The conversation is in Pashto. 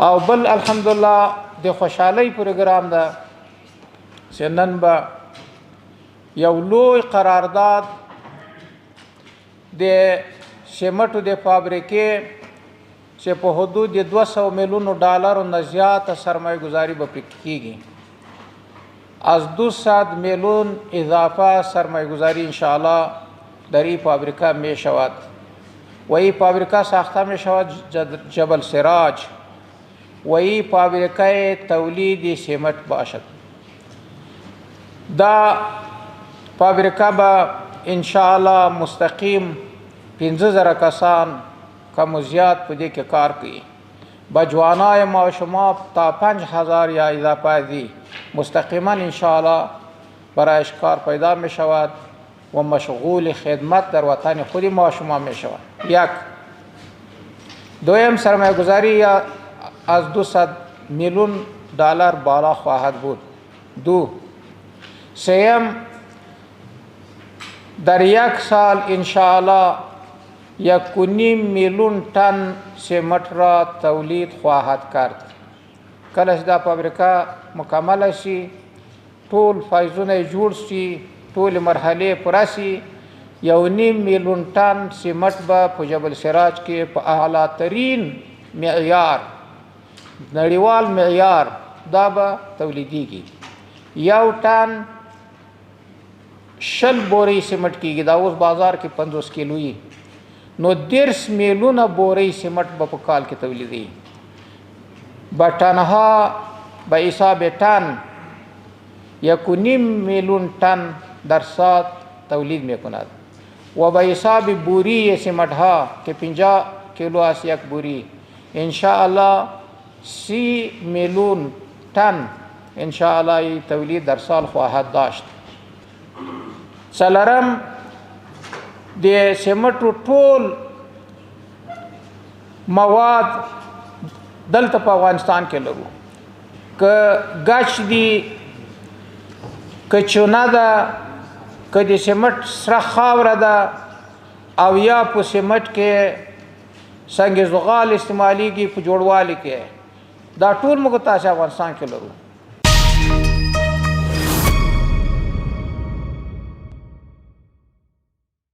او بل الحمدلله د خوشحالۍ پروګرام ده چې نن به یو لوی قرارداد د سیمنټو د فابریکې چې په حدود د 200 میلیونو ډالرو نه زیاته سرمایه گذاری به پرې کیږي. از 200 میلیون اضافه سرمایه گذاری انشاءالله در این فابریکه می شود و این فابریکه ساخته می شود جبل السراج و این فابریکه تولید سیمنت باشد. دا فابریکه به انشاءالله مستقیم 15,000 کسان کم و زیاد په دې کې کار کوي. بجوانای ما شما تا 5,000 یا اضافه دی مستقیما انشاءالله برایش کار پیدا می شود و مشغول خدمت در وطن خود ما شما می شود. یک دویم سرمایه گذاری از 200 میلیون دلار بالا خواهد بود. دو سیم در یک سال انشاءالله 1.5 میلیون تن سیمنت را تولید خواهد کرد. کله چې دا فابریکه مکمل شي ټول فایزونه جوړ شي ټول مرحله پوره شي 1.5 میلیون تن سیمنت به په جبل سراج کې په اعلی ترین معیار نړیوال معیار دا به تولیدیږي. یو ټن 60 بورې سیمنت کېږي دا اوس بازار کې 50 کیلویي نو 10 میلیونه بورې سیمنت به په کال کې تولیدي. بټنها به حساب ټن 1.5 میلیون تن در سال تولید میکند و به حساب بوری سیمنت ها که 50 کیلو است یک بوری انشاءالله 30 میلیون تن انشاءالله تولید در سال خواهد داشت. څلورم د سیمنټو ټول مواد دلته په افغانستان کې لرو که ګچ دی که چونه ده که د سیمنټ سره خاوره ده او یا په سیمنټ کې سنگ زغال استعمالیږي په جوړوالي کې دا ټول موږ تاسو افغانستان کې لرو.